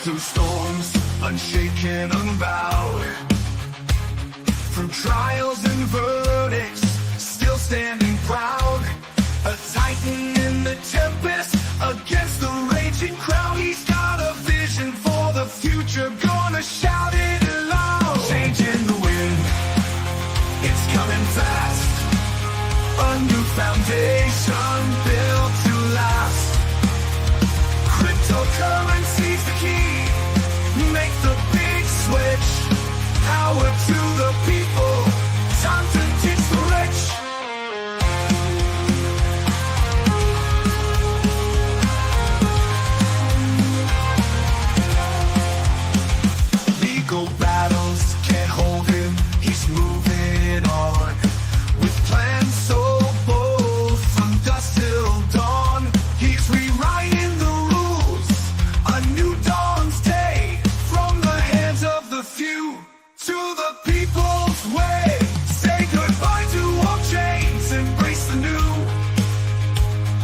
through storms, unshaken, unbowed. Through trials and verdicts, still standing proud. A titan in the tempest, against the raging crowd. He's got a vision for the future, gonna shout it aloud. Changing the wind, it's coming fast. A new foundation built to last. Cryptocurrency's the key. Make the big switch. Power to the people. Time to teach the rich. Legal battles can't hold him. He's moving on. With plans so bold, from dusk till dawn. He's rewriting the rules. A new dawn's day. From the hands of the few to the people's way. Say goodbye to all chains, embrace the new.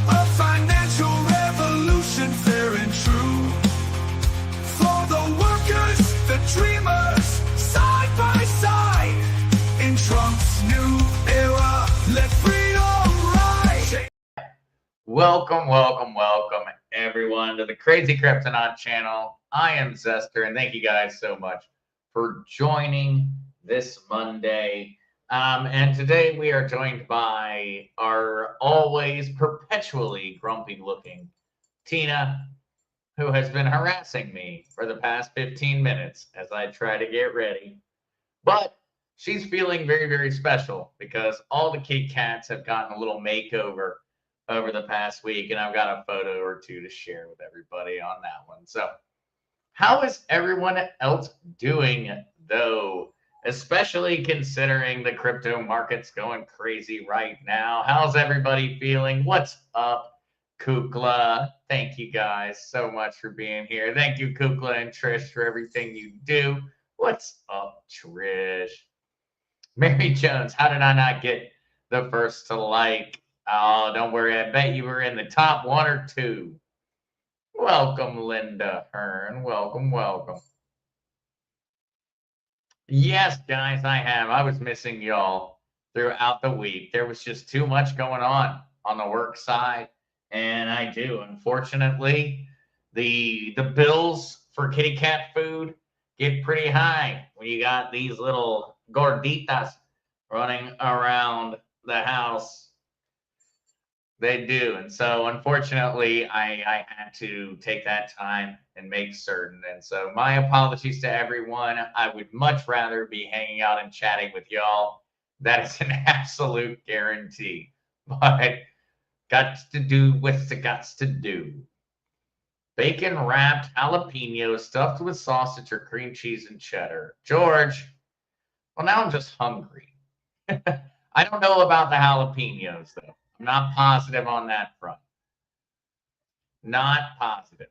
A financial revolution, fair and true. For the workers, the dreamers, side by side. In Trump's new era, let freedom rise. Welcome, everyone, to the Crazy Kryptonaut channel. I am Zester, and thank you guys so much for joining this Monday. And today we are joined by our always perpetually grumpy-looking Tina, who has been harassing me for the past 15 minutes as I try to get ready. But she's feeling very, very special because all the kitty cats have gotten a little makeover over the past week, and I've got a photo or two to share with everybody on that one. So how is everyone else doing, though? Especially considering the crypto market's going crazy right now. How's everybody feeling? What's up, Kukla? Thank you guys so much for being here. Thank you, Kukla and Trish, for everything you do. What's up, Trish? Mary Jones, how did I not get the first to like? Oh, don't worry. I bet you were in the top 1 or 2. Welcome, Linda Hearn. Welcome. Yes, guys, I have. I was missing y'all throughout the week. There was just too much going on the work side, and I do. Unfortunately, the bills for kitty cat food get pretty high when you got these little gorditas running around the house. They do. And so, unfortunately, I had to take that time and make certain. And so, my apologies to everyone. I would much rather be hanging out and chatting with y'all. That is an absolute guarantee. But got to do what's it got to do. Bacon wrapped jalapeno stuffed with sausage or cream cheese and cheddar. George, well, now I'm just hungry. I don't know about the jalapenos, though. I'm not positive on that front. Not positive.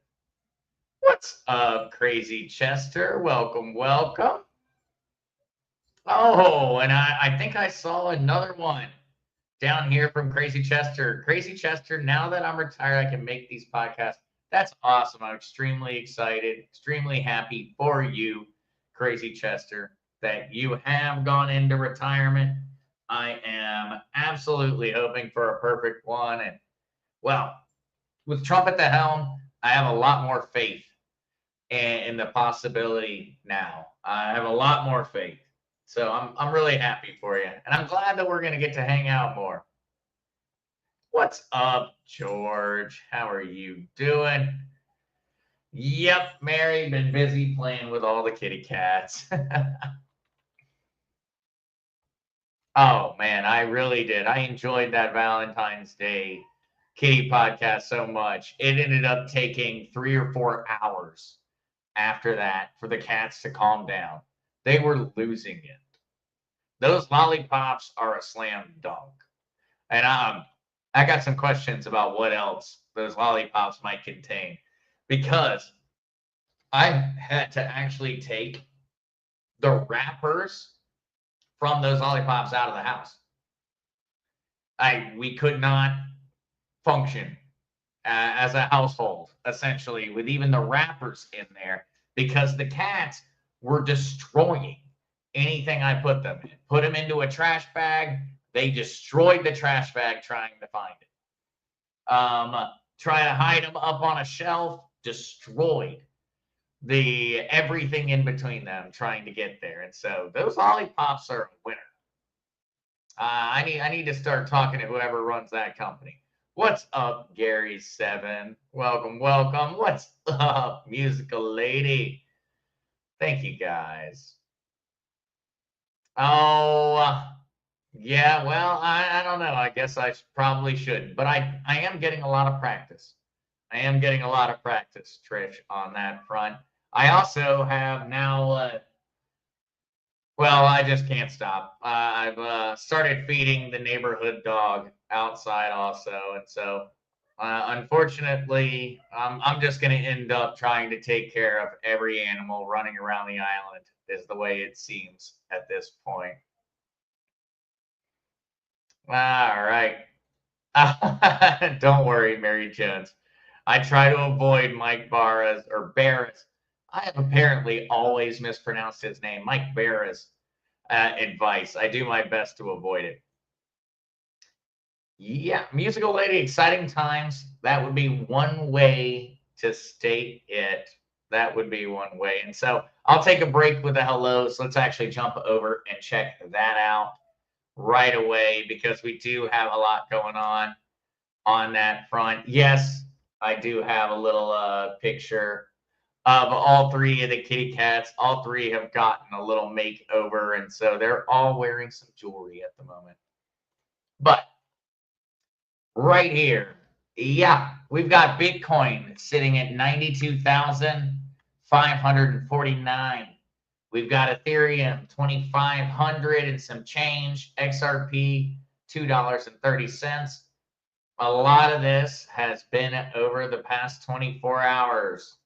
What's up, Crazy Chester? Welcome. Oh, and I think I saw another one down here from Crazy Chester. Crazy Chester, now that I'm retired, I can make these podcasts. That's awesome. I'm extremely excited, extremely happy for you, Crazy Chester, that you have gone into retirement. I am absolutely hoping for a perfect one. And, well, with Trump at the helm, I have a lot more faith in the possibility now. I have a lot more faith. So I'm really happy for you. And I'm glad that we're going to get to hang out more. What's up, George? How are you doing? Yep, Mary, been busy playing with all the kitty cats. Oh, man, I really did. I enjoyed that Valentine's Day kitty podcast so much. It ended up taking 3 or 4 hours after that for the cats to calm down. They were losing it. Those lollipops are a slam dunk. And I got some questions about what else those lollipops might contain, because I had to actually take the wrappers from those lollipops out of the house. We could not function as a household, essentially, with even the wrappers in there. because the cats were destroying anything I put them in. Put them into a trash bag, they destroyed the trash bag trying to find it. Try to hide them up on a shelf, destroyed the everything in between them trying to get there. And so those lollipops are a winner. I need to start talking to whoever runs that company. What's up, Gary7? Welcome, welcome. What's up, musical lady? Thank you, guys. Oh, yeah, well, I don't know. I guess I probably should. But I am getting a lot of practice. I am getting a lot of practice, Trish, on that front. I also have now, well, I just can't stop. I've started feeding the neighborhood dog outside also. And so, unfortunately, I'm just going to end up trying to take care of every animal running around the island, is the way it seems at this point. All right. Don't worry, Mary Jones. I try to avoid Mike Barra's or Barra's. I have apparently always mispronounced his name, Mike Barra's advice. I do my best to avoid it. Yeah, musical lady, exciting times. That would be one way to state it. That would be one way. And so I'll take a break with the hellos. Let's actually jump over and check that out right away because we do have a lot going on that front. Yes, I do have a little picture of all three of the kitty cats. All three have gotten a little makeover, and so they're all wearing some jewelry at the moment. But right here, yeah, we've got Bitcoin sitting at 92,549. We've got Ethereum 2,500 and some change. XRP $2.30. A lot of this has been over the past 24 hours.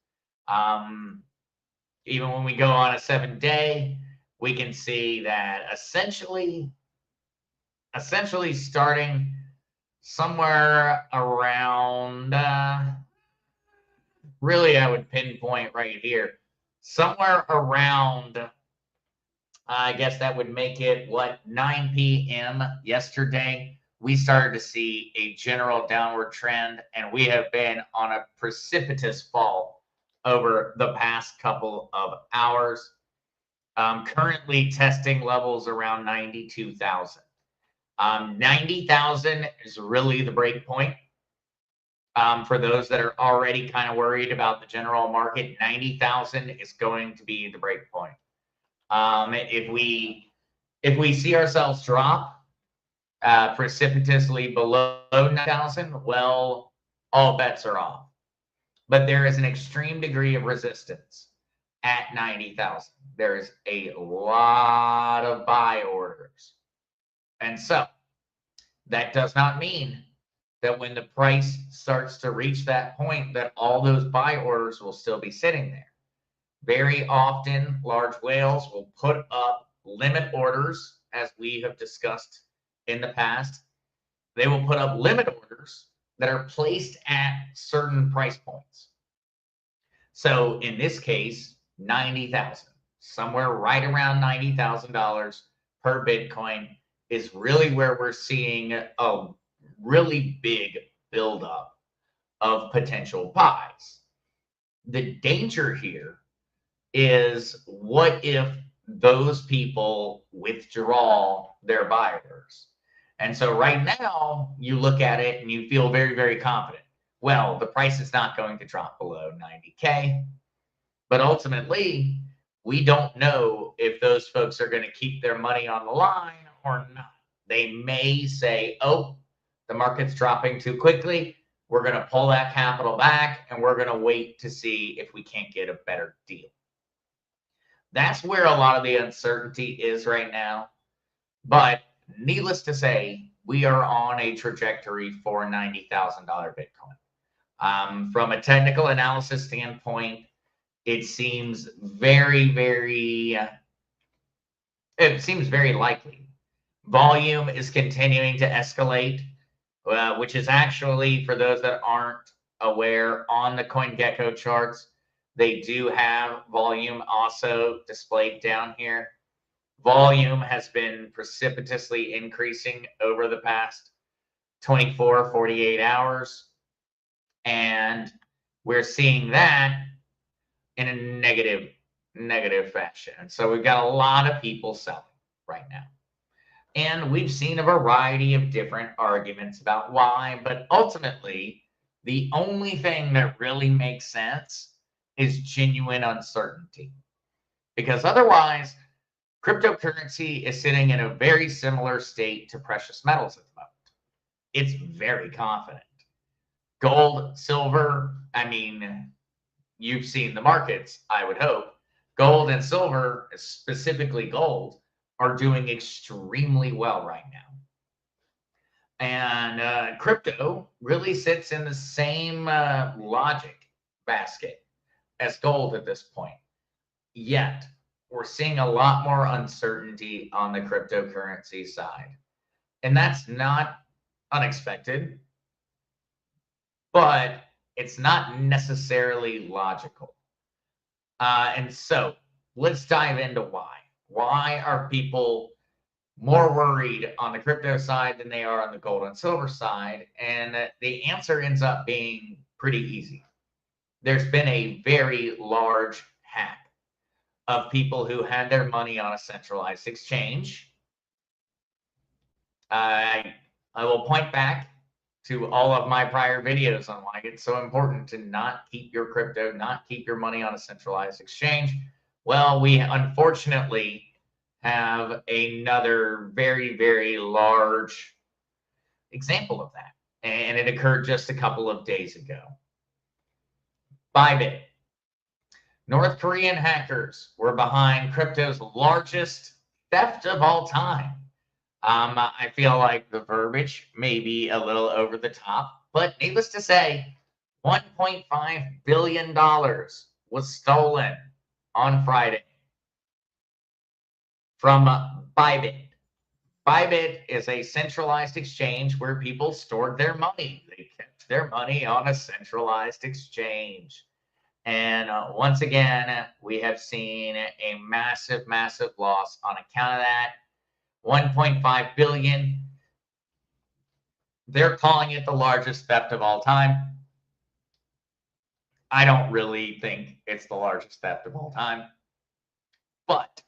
Even when we go on a 7-day, we can see that essentially starting somewhere around, really I would pinpoint right here, somewhere around, I guess that would make it, 9 p.m. yesterday, we started to see a general downward trend, and we have been on a precipitous fall over the past couple of hours. Currently testing levels around 92,000. 90,000 is really the break point. For those that are already kind of worried about the general market, 90,000 is going to be the break point. If we see ourselves drop precipitously below 9,000, well, all bets are off. But there is an extreme degree of resistance at 90,000. There is a lot of buy orders. And so that does not mean that when the price starts to reach that point that all those buy orders will still be sitting there. Very often, large whales will put up limit orders, as we have discussed in the past. They will put up limit orders that are placed at certain price points. So in this case, 90,000, somewhere right around $90,000 per Bitcoin is really where we're seeing a really big buildup of potential buys. The danger here is, what if those people withdraw their buyers? And so right now you look at it and you feel very, very confident. Well, the price is not going to drop below 90K, but ultimately we don't know if those folks are going to keep their money on the line or not. They may say, oh, the market's dropping too quickly. We're going to pull that capital back and we're going to wait to see if we can't get a better deal. That's where a lot of the uncertainty is right now. But needless to say, we are on a trajectory for $90,000 Bitcoin. From a technical analysis standpoint, it seems very, very likely. Volume is continuing to escalate, which is actually, for those that aren't aware, on the CoinGecko charts, They do have volume also displayed down here. Volume has been precipitously increasing over the past 24, 48 hours. And we're seeing that in a negative fashion. And so we've got a lot of people selling right now. And we've seen a variety of different arguments about why, but ultimately, the only thing that really makes sense is genuine uncertainty. Because otherwise, cryptocurrency is sitting in a very similar state to precious metals at the moment. It's very confident. Gold, silver, I mean, you've seen the markets, I would hope. Gold and silver, specifically gold, are doing extremely well right now. And crypto really sits in the same logic basket as gold at this point. Yet, we're seeing a lot more uncertainty on the cryptocurrency side. And that's not unexpected, but it's not necessarily logical. And so let's dive into why. Why are people more worried on the crypto side than they are on the gold and silver side? And the answer ends up being pretty easy. There's been a very large hack of people who had their money on a centralized exchange. I will point back to all of my prior videos on why it's so important to not keep your crypto, not keep your money on a centralized exchange. Well, we unfortunately have another very, very large example of that. And it occurred just a couple of days ago. Bybit. North Korean hackers were behind crypto's largest theft of all time. I feel like the verbiage may be a little over the top, but needless to say, $1.5 billion was stolen on Friday from Bybit. Bybit is a centralized exchange where people stored their money. They kept their money on a centralized exchange. And once again, we have seen a massive, massive loss on account of that. 1.5 billion. They're calling it the largest theft of all time. I don't really think it's the largest theft of all time. But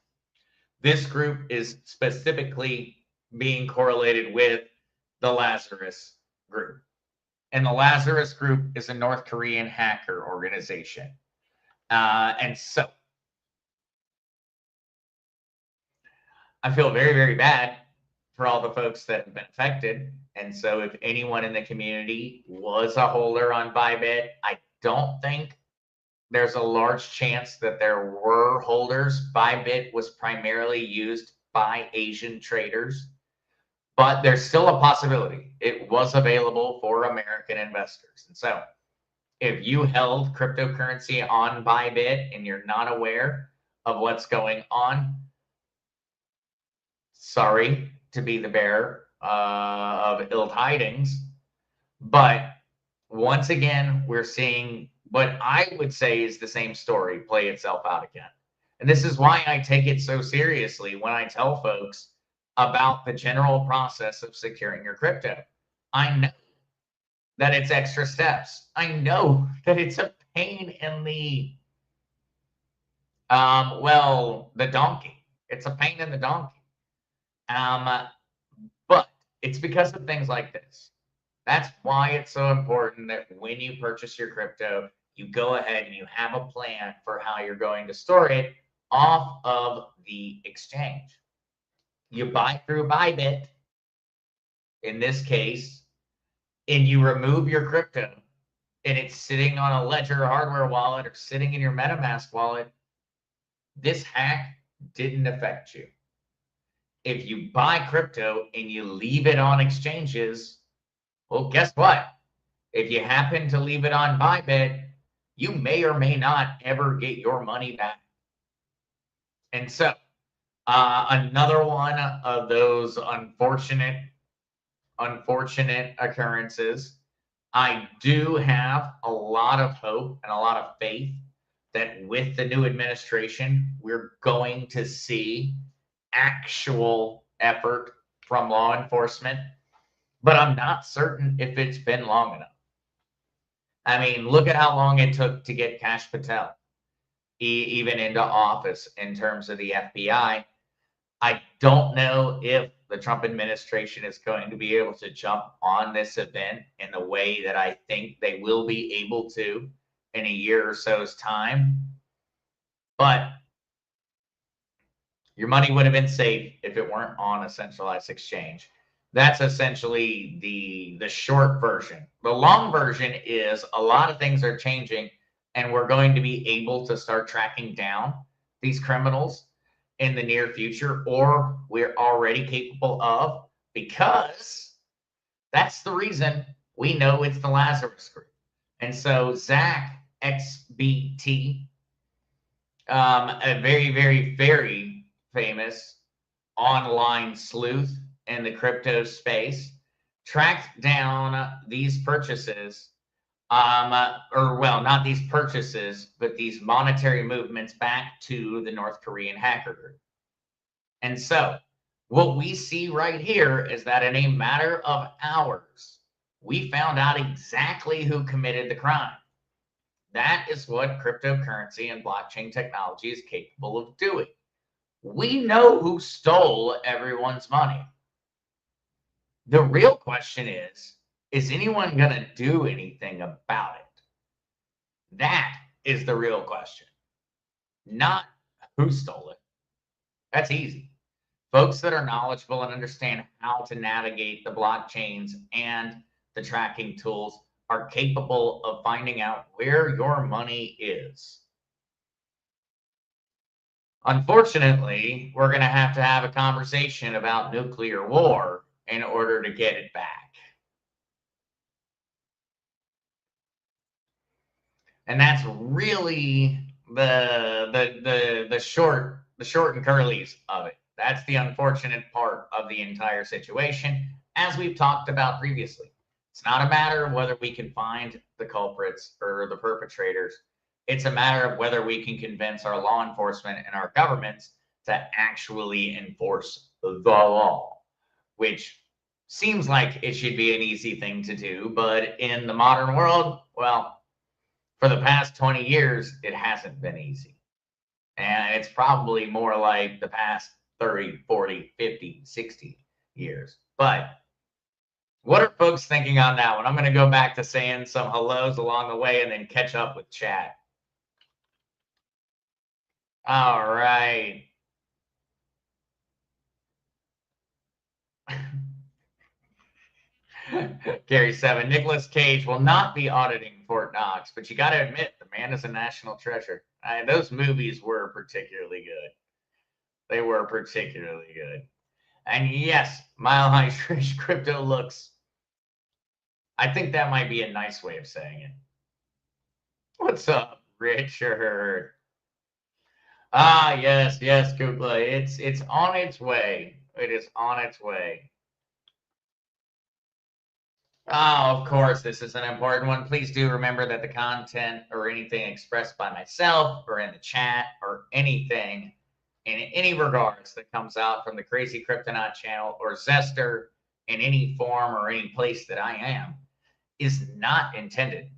this group is specifically being correlated with the Lazarus Group. And the Lazarus Group is a North Korean hacker organization. And so I feel very, very bad for all the folks that have been affected. And so if anyone in the community was a holder on Bybit, I don't think there's a large chance that there were holders. Bybit was primarily used by Asian traders, but there's still a possibility it was available for American investors. And so if you held cryptocurrency on Bybit and you're not aware of what's going on, sorry to be the bearer of ill tidings. But once again, we're seeing what I would say is the same story play itself out again. And this is why I take it so seriously when I tell folks about the general process of securing your crypto. I know that it's extra steps. I know that it's a pain in the, the donkey. It's a pain in the donkey. But it's because of things like this. That's why it's so important that when you purchase your crypto, you go ahead and you have a plan for how you're going to store it off of the exchange. You buy through Bybit, in this case, and you remove your crypto, and it's sitting on a Ledger hardware wallet or sitting in your MetaMask wallet, this hack didn't affect you. If you buy crypto and you leave it on exchanges, well, guess what? If you happen to leave it on Bybit, you may or may not ever get your money back. And so, another one of those unfortunate occurrences. I do have a lot of hope and a lot of faith that with the new administration, we're going to see actual effort from law enforcement, but I'm not certain if it's been long enough. I mean, look at how long it took to get Kash Patel even into office in terms of the FBI. I don't know if the Trump administration is going to be able to jump on this event in the way that I think they will be able to in a year or so's time. But your money would have been safe if it weren't on a centralized exchange. That's essentially the short version. The long version is a lot of things are changing, and we're going to be able to start tracking down these criminals in the near future, or we're already capable of, because that's the reason we know it's the Lazarus Group. And so Zach XBT, a very, very, very famous online sleuth in the crypto space, tracked down these purchases, or well, not these purchases, but these monetary movements back to the North Korean hacker group. And so what we see right here is that in a matter of hours, we found out exactly who committed the crime. That is what cryptocurrency and blockchain technology is capable of doing. We know who stole everyone's money. The real question is anyone going to do anything about it? That is the real question. Not who stole it. That's easy. Folks that are knowledgeable and understand how to navigate the blockchains and the tracking tools are capable of finding out where your money is. Unfortunately, we're going to have a conversation about nuclear war in order to get it back. And that's really the short and curlies of it. That's the unfortunate part of the entire situation, as we've talked about previously. It's not a matter of whether we can find the culprits or the perpetrators. It's a matter of whether we can convince our law enforcement and our governments to actually enforce the law, which seems like it should be an easy thing to do. But in the modern world, well, for the past 20 years, it hasn't been easy. And it's probably more like the past 30, 40, 50, 60 years. But what are folks thinking on that one? I'm going to go back to saying some hellos along the way and then catch up with chat. All right. Gary 7. Nicolas Cage will not be auditing Fort Knox, but you got to admit, the man is a national treasure. Those movies were particularly good. They were particularly good. And yes, Mile High Crypto looks. I think that might be a nice way of saying it. What's up, Richard? Ah, yes, Kukla. It's on its way. It is on its way. Oh, of course, this is an important one. Please do remember that the content or anything expressed by myself or in the chat or anything in any regards that comes out from the Crazy Cryptonaut channel or Zester in any form or any place that I am is not intended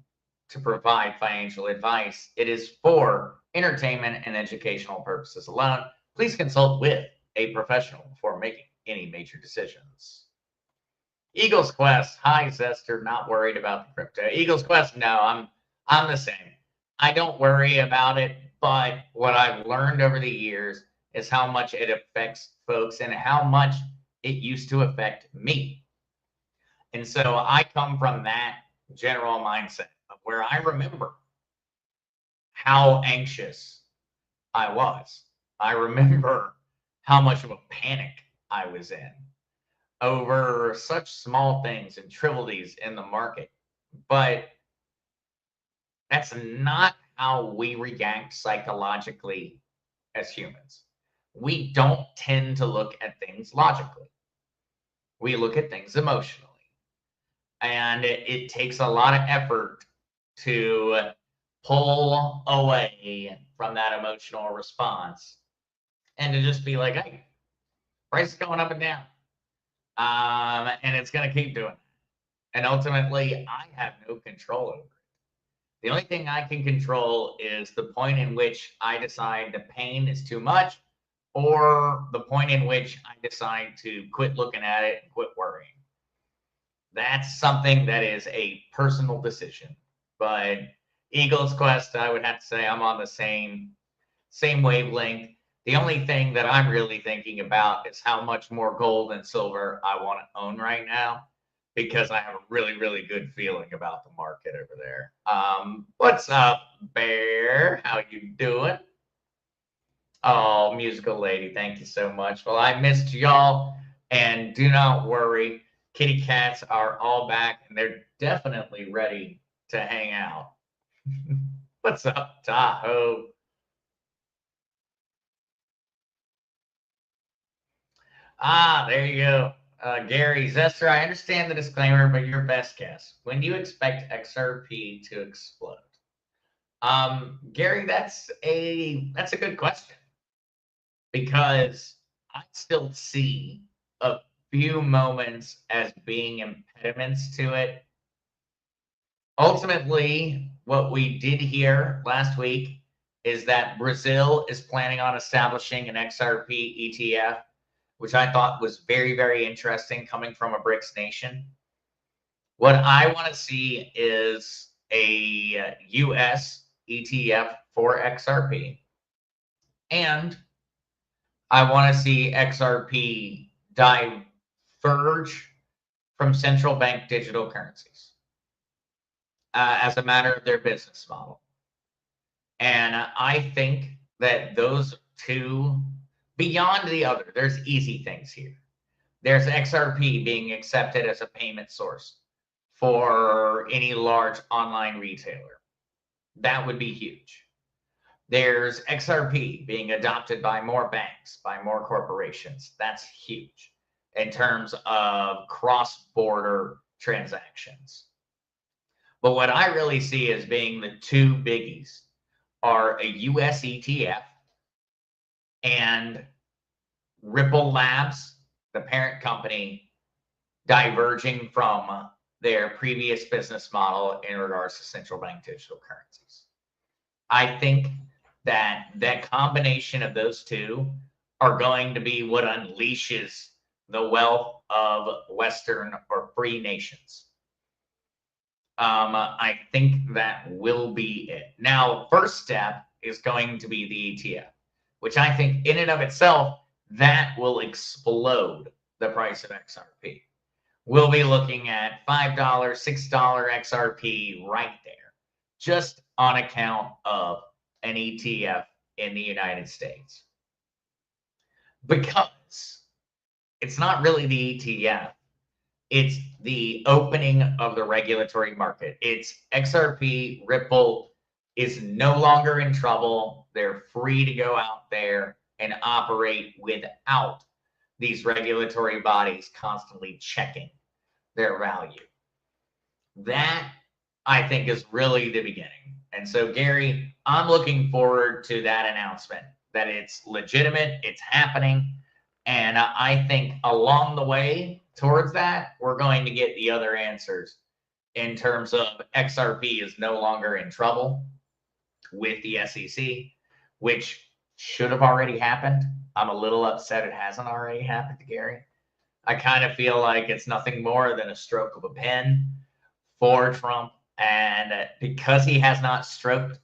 to provide financial advice. It is for entertainment and educational purposes alone. Please consult with a professional before making any major decisions. Eagles Quest, hi Zester, not worried about the crypto. Eagles Quest, no, I'm the same. I don't worry about it, but what I've learned over the years is how much it affects folks and how much it used to affect me. And so I come from that general mindset of where I remember how anxious I was. I remember how much of a panic I was in over such small things and trivialities in the market. But that's not how we react psychologically as humans. We don't tend to look at things logically. We look at things emotionally. And it takes a lot of effort to pull away from that emotional response and to just be like, hey, price is going up and down. And it's going to keep doing it. And ultimately, I have no control over it. The only thing I can control is the point in which I decide the pain is too much, or the point in which I decide to quit looking at it and quit worrying. That's something that is a personal decision. But Eagles Quest, I would have to say I'm on the same wavelength. The only thing that I'm really thinking about is how much more gold and silver I want to own right now, because I have a really, really good feeling about the market over there. What's up, Bear? How you doing? Oh, musical lady, thank you so much. Well, I missed y'all, and do not worry. Kitty cats are all back, and they're definitely ready to hang out. What's up, Tahoe? Ah, there you go. Gary Zester, I understand the disclaimer, but your best guess. When do you expect XRP to explode? Gary, that's a good question, because I still see a few moments as being impediments to it. Ultimately, what we did hear last week is that Brazil is planning on establishing an XRP ETF, which I thought was very, very interesting coming from a BRICS nation. What I want to see is a US ETF for XRP, and I want to see XRP diverge from central bank digital currencies as a matter of their business model. And I think that those two, beyond the other, there's easy things here. There's XRP being accepted as a payment source for any large online retailer. That would be huge. There's XRP being adopted by more banks, by more corporations. That's huge in terms of cross-border transactions. But what I really see as being the two biggies are a US ETF and Ripple Labs, the parent company, diverging from their previous business model in regards to central bank digital currencies. I think that that combination of those two are going to be what unleashes the wealth of Western or free nations. I think that will be it. Now, first step is going to be the ETF, which I think in and of itself, that will explode the price of XRP. We'll be looking at $5, $6 XRP right there, just on account of an ETF in the United States. Because it's not really the ETF, it's the opening of the regulatory market. It's XRP, Ripple is no longer in trouble. They're free to go out there and operate without these regulatory bodies constantly checking their value. That, I think, is really the beginning. And so, Gary, I'm looking forward to that announcement, that it's legitimate, it's happening. And I think along the way towards that, we're going to get the other answers in terms of XRP is no longer in trouble with the SEC, which should have already happened. I'm a little upset it hasn't already happened, Gary. I kind of feel like it's nothing more than a stroke of a pen for Trump. And because he has not stroked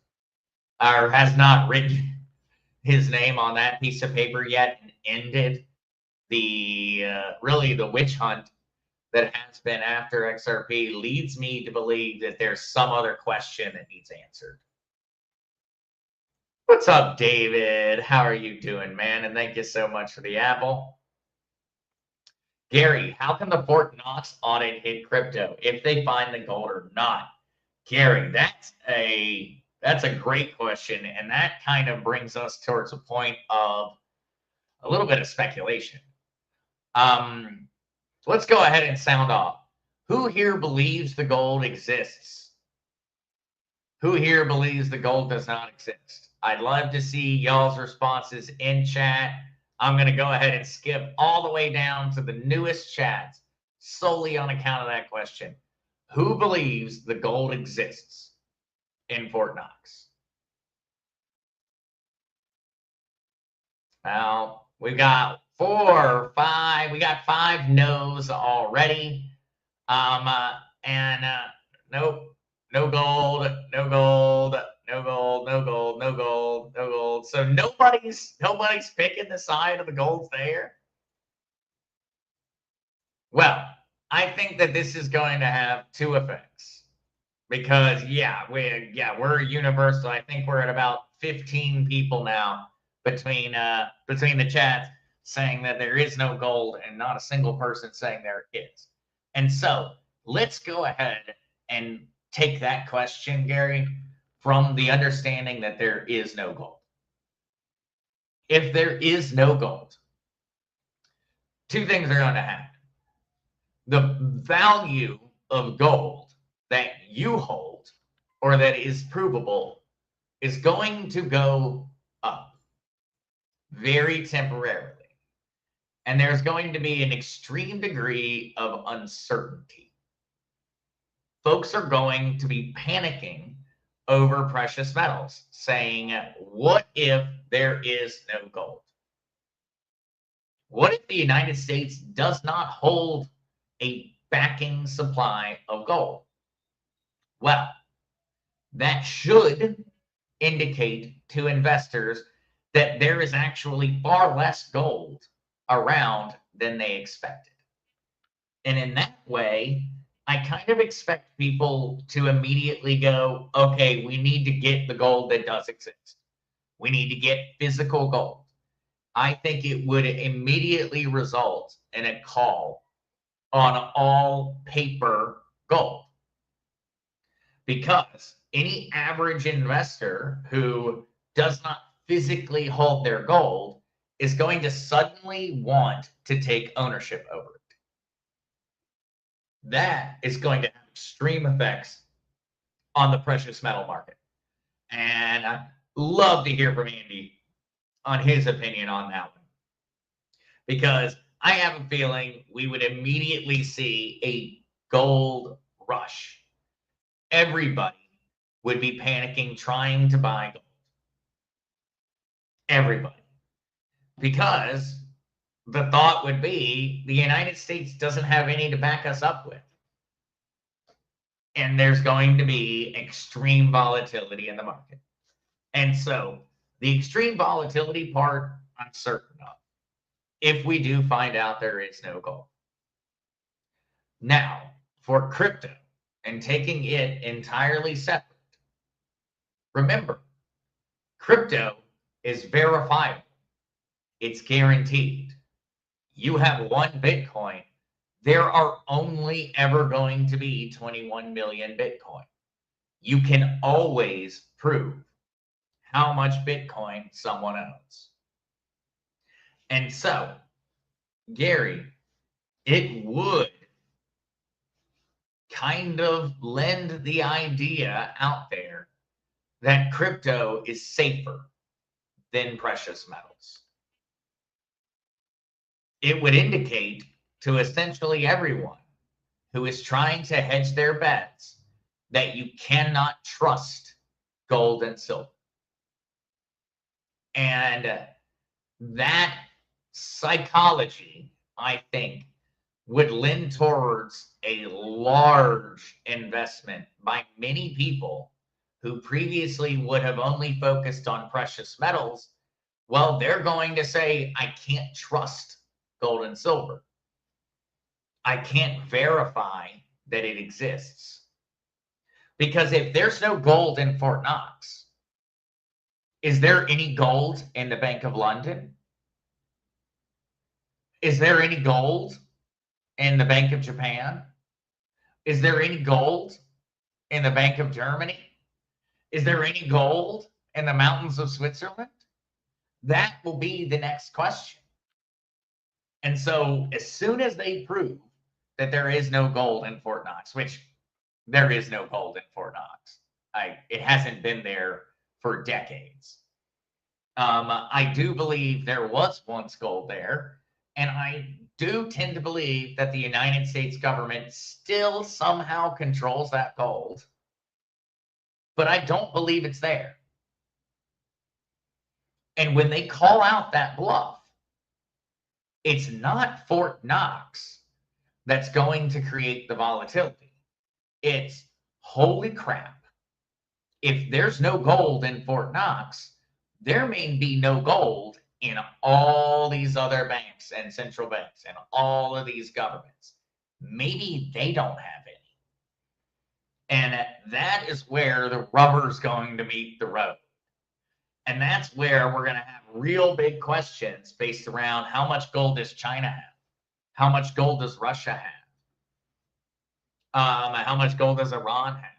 or has not written his name on that piece of paper yet and ended the really the witch hunt that has been after XRP, leads me to believe that there's some other question that needs answered. What's up, David? How are you doing, man? And thank you so much for the apple. Gary, how can the Fort Knox audit hit crypto if they find the gold or not? Gary, that's a great question, and that kind of brings us towards a point of a little bit of speculation. Let's go ahead and sound off. Who here believes the gold exists? Who here believes the gold does not exist? I'd love to see y'all's responses in chat. I'm going to go ahead and skip all the way down to the newest chats solely on account of that question. Who believes the gold exists in Fort Knox? Well, we've got 4, 5. We got 5 no's already. Nope, no gold, no gold, no gold, no gold, no gold, no gold. So nobody's picking the side of the gold's there. Well, I think that this is going to have 2 effects. Because we're universal. I think we're at about 15 people now between the chats saying that there is no gold and not a single person saying there is. And so let's go ahead and take that question, Gary, from the understanding that there is no gold. If there is no gold, 2 things are going to happen. The value of gold that you hold or that is provable is going to go up very temporarily. And there's going to be an extreme degree of uncertainty. Folks are going to be panicking over precious metals, saying, what if there is no gold? What if the United States does not hold a backing supply of gold? Well, that should indicate to investors that there is actually far less gold around than they expected. And in that way, I kind of expect people to immediately go, okay, we need to get the gold that does exist. We need to get physical gold. I think it would immediately result in a call on all paper gold. Because any average investor who does not physically hold their gold is going to suddenly want to take ownership over it. That is going to have extreme effects on the precious metal market. And I'd love to hear from Andy on his opinion on that one. Because I have a feeling we would immediately see a gold rush. Everybody would be panicking trying to buy gold. Everybody. Because the thought would be the United States doesn't have any to back us up with. And there's going to be extreme volatility in the market. And so the extreme volatility part, I'm certain of, if we do find out there is no gold. Now, for crypto and taking it entirely separate, remember, crypto is verifiable. It's guaranteed. You have 1 Bitcoin. There are only ever going to be 21 million Bitcoin. You can always prove how much Bitcoin someone owns. And so, Gary, it would kind of lend the idea out there that crypto is safer than precious metals. It would indicate to essentially everyone who is trying to hedge their bets that you cannot trust gold and silver. And that psychology, I think, would lend towards a large investment by many people who previously would have only focused on precious metals. Well, they're going to say, I can't trust gold and silver. I can't verify that it exists. Because if there's no gold in Fort Knox, is there any gold in the Bank of London? Is there any gold in the Bank of Japan? Is there any gold in the Bank of Germany? Is there any gold in the mountains of Switzerland? That will be the next question. And so as soon as they prove that there is no gold in Fort Knox, which there is no gold in Fort Knox, It hasn't been there for decades. I do believe there was once gold there, and I do tend to believe that the United States government still somehow controls that gold, but I don't believe it's there. And when they call out that bluff, it's not Fort Knox that's going to create the volatility. It's, holy crap, if there's no gold in Fort Knox, there may be no gold in all these other banks and central banks and all of these governments. Maybe they don't have any. And that is where the rubber's going to meet the road. And that's where we're going to have real big questions based around how much gold does China have? How much gold does Russia have? How much gold does Iran have?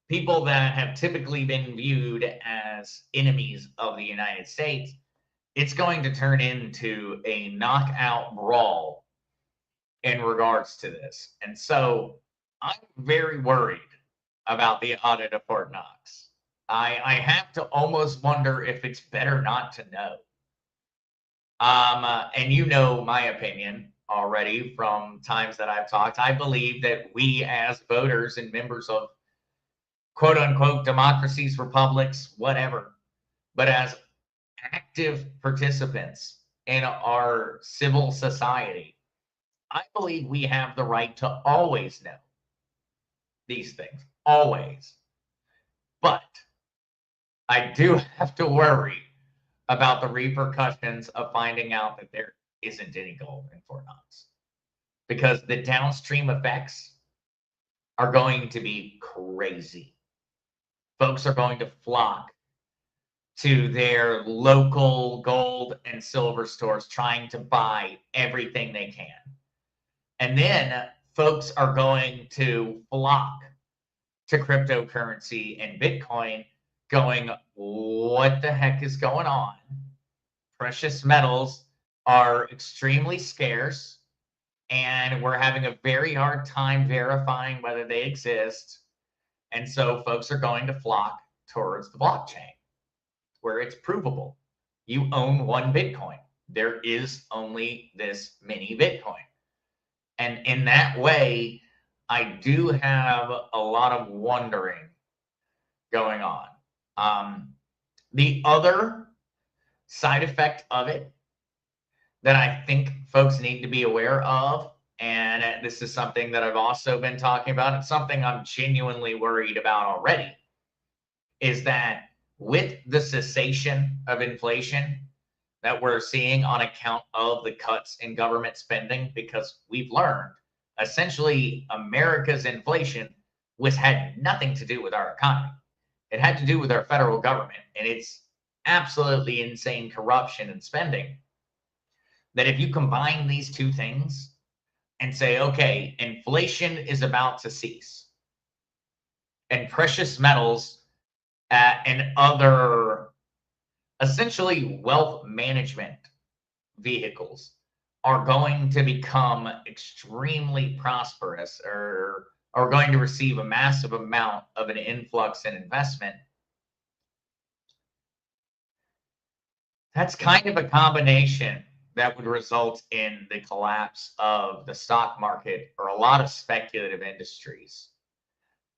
People that have typically been viewed as enemies of the United States, it's going to turn into a knockout brawl in regards to this. And so I'm very worried about the audit of Fort Knox. I have to almost wonder if it's better not to know. And you know my opinion already from times that I've talked. I believe that we as voters and members of quote unquote democracies, republics, whatever, but as active participants in our civil society, I believe we have the right to always know these things, always. But I do have to worry about the repercussions of finding out that there isn't any gold in Fort Knox, because the downstream effects are going to be crazy. Folks are going to flock to their local gold and silver stores trying to buy everything they can. And then folks are going to flock to cryptocurrency and Bitcoin going, what the heck is going on? Precious metals are extremely scarce, and we're having a very hard time verifying whether they exist. And so folks are going to flock towards the blockchain where it's provable. You own one Bitcoin. There is only this many Bitcoin. And in that way, I do have a lot of wondering going on. The other side effect of it that I think folks need to be aware of, and this is something that I've also been talking about, it's something I'm genuinely worried about already, is that with the cessation of inflation that we're seeing on account of the cuts in government spending, because we've learned essentially America's inflation had nothing to do with our economy. It had to do with our federal government and its absolutely insane corruption and spending. That if you combine these two things and say, okay, inflation is about to cease, and precious metals and other essentially wealth management vehicles are going to become extremely prosperous, or are going to receive a massive amount of an influx in investment, that's kind of a combination that would result in the collapse of the stock market or a lot of speculative industries.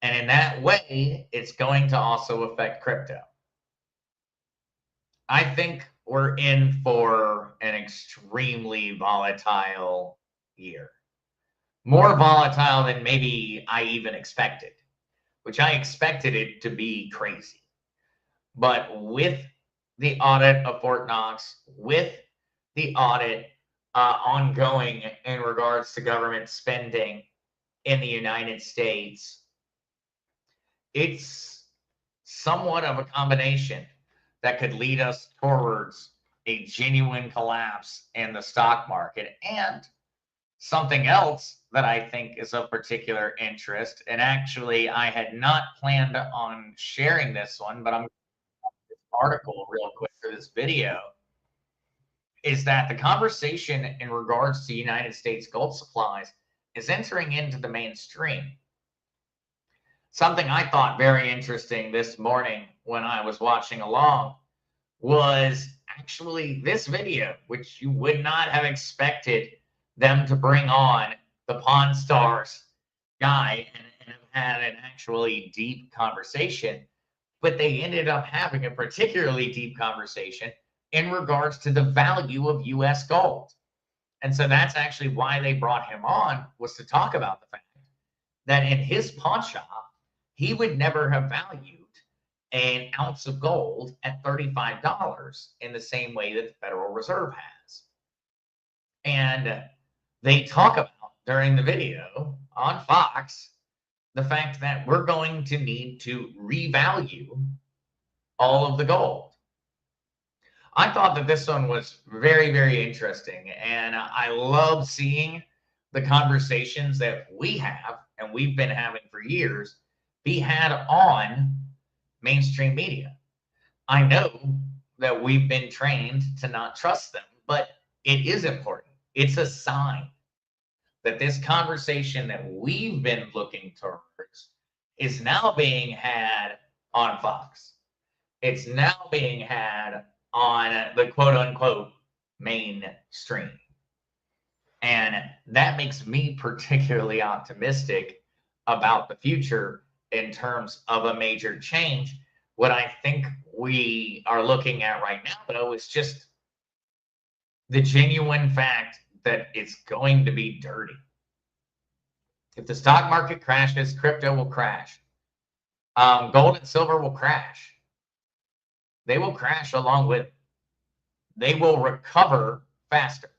And in that way, it's going to also affect crypto. I think we're in for an extremely volatile year. More volatile than maybe I even expected, which I expected it to be crazy. But with the audit of Fort Knox, with the audit ongoing in regards to government spending in the United States, it's somewhat of a combination that could lead us towards a genuine collapse in the stock market. And something else that I think is of particular interest, and actually I had not planned on sharing this one, but I'm going to this article real quick for this video, is that the conversation in regards to United States gold supplies is entering into the mainstream. Something I thought very interesting this morning when I was watching along was actually this video, which you would not have expected them to bring on the Pawn Stars guy and have had an actually deep conversation. But they ended up having a particularly deep conversation in regards to the value of US gold. And so that's actually why they brought him on, was to talk about the fact that in his pawn shop, he would never have valued an ounce of gold at $35 in the same way that the Federal Reserve has. And they talk about during the video on Fox the fact that we're going to need to revalue all of the gold. I thought that this one was very, very interesting. And I love seeing the conversations that we have and we've been having for years be had on mainstream media. I know that we've been trained to not trust them, but it is important. It's a sign that this conversation that we've been looking towards is now being had on Fox. It's now being had on the quote unquote mainstream. And that makes me particularly optimistic about the future in terms of a major change. What I think we are looking at right now, though, is just the genuine fact that it's going to be dirty. If the stock market crashes, crypto will crash. Gold and silver will crash. They will crash along with it. They will recover faster.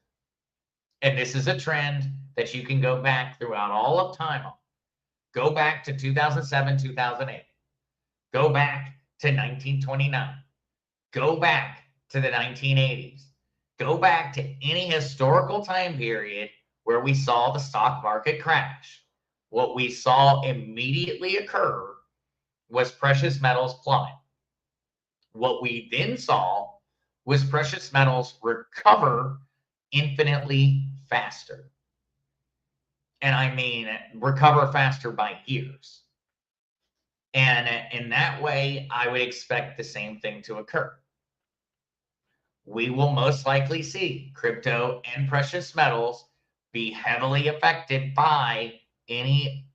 And this is a trend that you can go back throughout all of time on. Go back to 2007, 2008. Go back to 1929. Go back to the 1980s. Go back to any historical time period where we saw the stock market crash. What we saw immediately occur was precious metals plummet. What we then saw was precious metals recover infinitely faster. And I mean, recover faster by years. And in that way, I would expect the same thing to occur. We will most likely see crypto and precious metals be heavily affected by any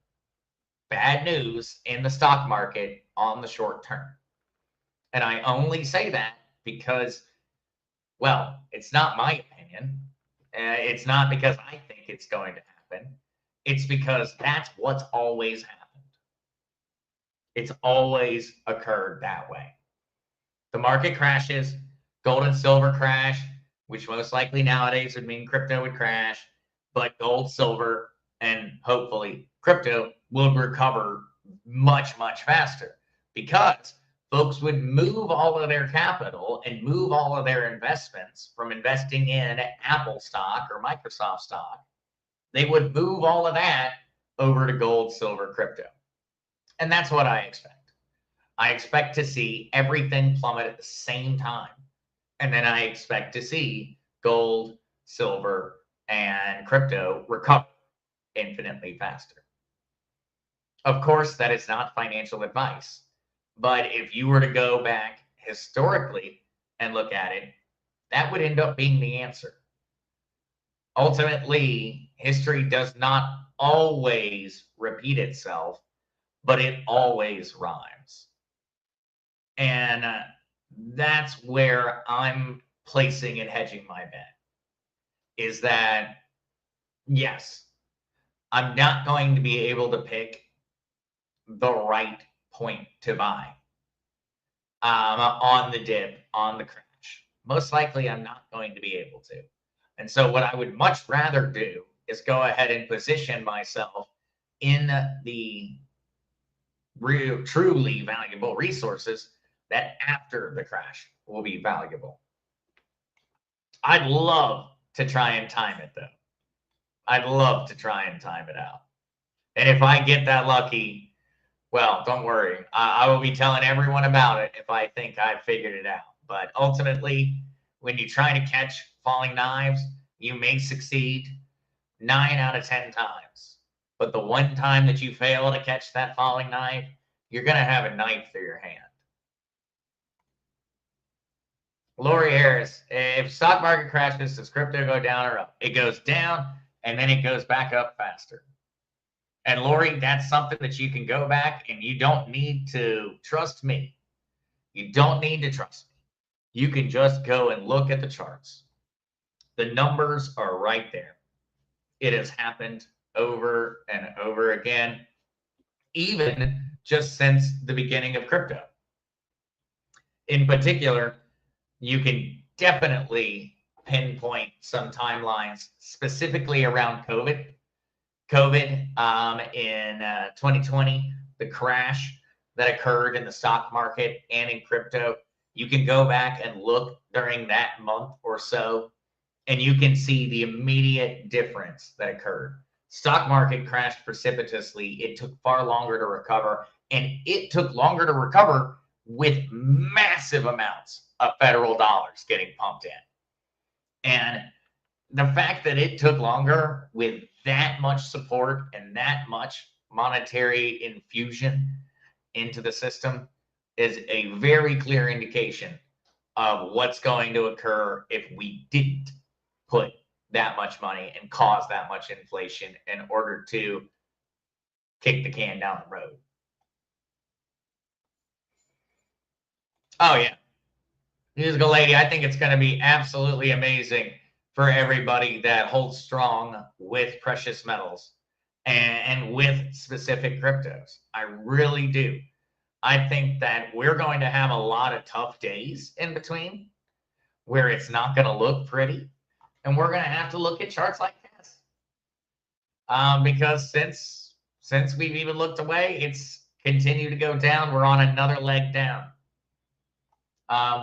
bad news in the stock market on the short term. And I only say that because, well, it's not my opinion. It's not because I think it's going to happen. It's because that's what's always happened. It's always occurred that way. The market crashes, gold and silver crash, which most likely nowadays would mean crypto would crash, but gold, silver, and hopefully crypto will recover much, much faster because folks would move all of their capital and move all of their investments from investing in Apple stock or Microsoft stock. They would move all of that over to gold, silver, crypto. And that's what I expect. I expect to see everything plummet at the same time. And then I expect to see gold, silver, and crypto recover infinitely faster. Of course, that is not financial advice. But if you were to go back historically and look at it, that would end up being the answer. Ultimately, history does not always repeat itself, but it always rhymes. And that's where I'm placing and hedging my bet, is that, yes, I'm not going to be able to pick the right point to buy on the dip, on the crash. Most likely, I'm not going to be able to. And so what I would much rather do is go ahead and position myself in the real, truly valuable resources that after the crash will be valuable. I'd love to try and time it, though. I'd love to try and time it out. And if I get that lucky, well, don't worry. I will be telling everyone about it if I think I've figured it out. But ultimately, when you try to catch falling knives, you may succeed 9 out of 10 times. But the one time that you fail to catch that falling knife, you're going to have a knife through your hand. Lori Harris, if stock market crashes, does crypto go down or up? It goes down, and then it goes back up faster. And Lori, that's something that you can go back, and you don't need to trust me. You don't need to trust me. You can just go and look at the charts. The numbers are right there. It has happened over and over again, even just since the beginning of crypto. In particular, you can definitely pinpoint some timelines specifically around COVID. In 2020, the crash that occurred in the stock market and in crypto. You can go back and look during that month or so, and you can see the immediate difference that occurred. Stock market crashed precipitously. It took far longer to recover, and it took longer to recover with massive amounts of federal dollars getting pumped in. And the fact that it took longer with that much support and that much monetary infusion into the system is a very clear indication of what's going to occur if we didn't put that much money and cause that much inflation in order to kick the can down the road. Oh, yeah. Musical lady, I think it's going to be absolutely amazing for everybody that holds strong with precious metals and with specific cryptos. I really do. I think that we're going to have a lot of tough days in between where it's not going to look pretty. And we're going to have to look at charts like this. Because since we've even looked away, it's continued to go down. We're on another leg down.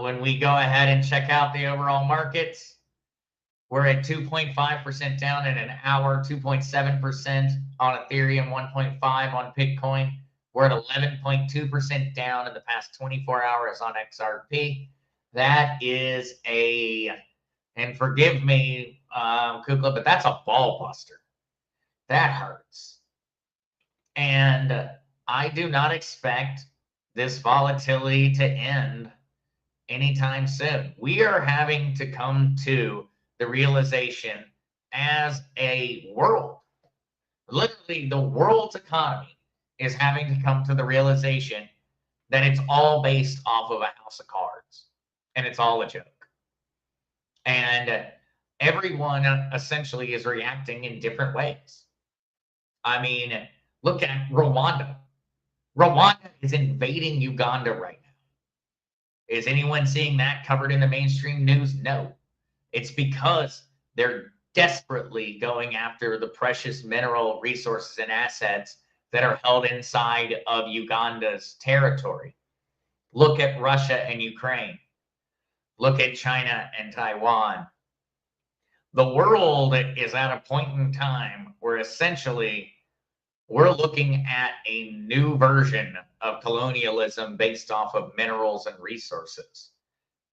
When we go ahead and check out the overall markets, we're at 2.5% down in an hour, 2.7% on Ethereum, 1.5% on Bitcoin. We're at 11.2% down in the past 24 hours on XRP. That is and forgive me, Kukla, but that's a ball buster. That hurts. And I do not expect this volatility to end anytime soon. We are having to come to the realization as a world, literally the world's economy is having to come to the realization that it's all based off of a house of cards and it's all a joke. And everyone essentially is reacting in different ways. I mean, look at Rwanda. Rwanda is invading Uganda right now. Is anyone seeing that covered in the mainstream news? No. It's because they're desperately going after the precious mineral resources and assets that are held inside of Uganda's territory. Look at Russia and Ukraine. Look at China and Taiwan. The world is at a point in time where essentially we're looking at a new version of colonialism based off of minerals and resources.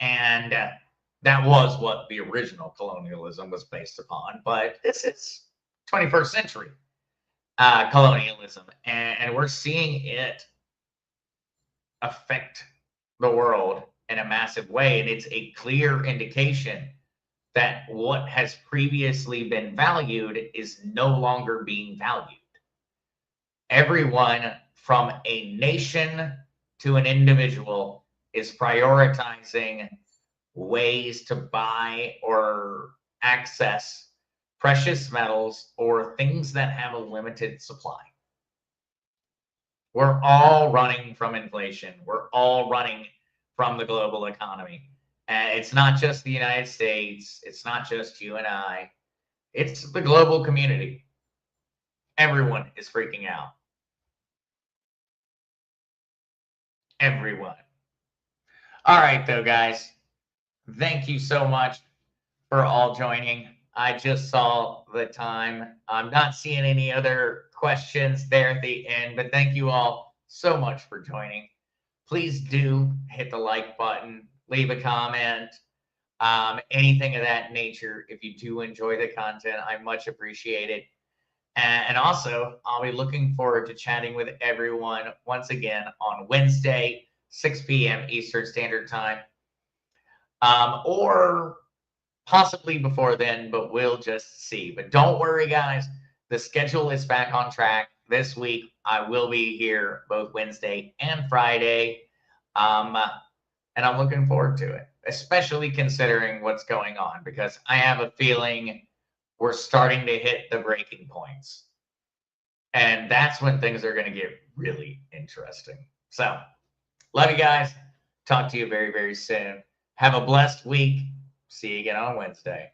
And that was what the original colonialism was based upon. But this is 21st century colonialism. And we're seeing it affect the world in a massive way. And it's a clear indication that what has previously been valued is no longer being valued. Everyone from a nation to an individual is prioritizing ways to buy or access precious metals or things that have a limited supply. We're all running from inflation. We're all running from the global economy. And it's not just the United States. It's not just you and I. It's the global community. Everyone is freaking out. Everyone. All right, though, guys. Thank you so much for all joining. I just saw the time. I'm not seeing any other questions there at the end, but thank you all so much for joining. Please do hit the like button, leave a comment, anything of that nature. If you do enjoy the content, I much appreciate it. And also, I'll be looking forward to chatting with everyone once again on Wednesday, 6 p.m. Eastern Standard Time, or possibly before then, but we'll just see. But don't worry, guys. The schedule is back on track this week. I will be here both Wednesday and Friday. And I'm looking forward to it, especially considering what's going on, because I have a feeling we're starting to hit the breaking points. And that's when things are going to get really interesting. So, love you guys. Talk to you very, very soon. Have a blessed week. See you again on Wednesday.